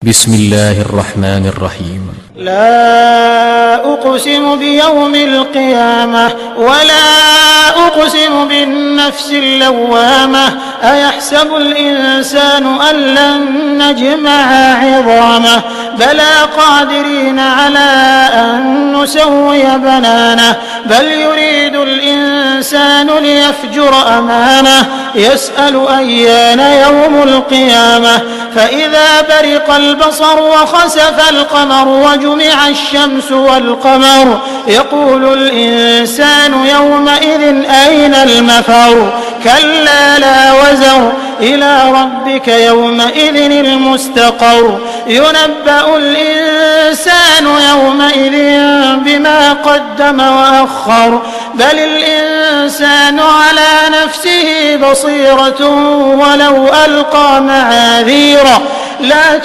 بسم الله الرحمن الرحيم. لا أقسم بيوم القيامة ولا أقسم بالنفس اللوامة أيحسب الإنسان أن لن نجمع عظامه بلى قادرين على أن نسوي بنانه بل يريد الإنسان ليفجر أمامه يسأل أيان يوم القيامة فإذا برق البصر وخسف القمر وجمع الشمس والقمر يقول الإنسان يومئذ أين المفر كلا لا وزر إلى ربك يومئذ المستقر ينبأ الإنسان يومئذ بما قدم وأخر بل الإنسان على نفسه بصيرة ولو ألقى معاذيره لا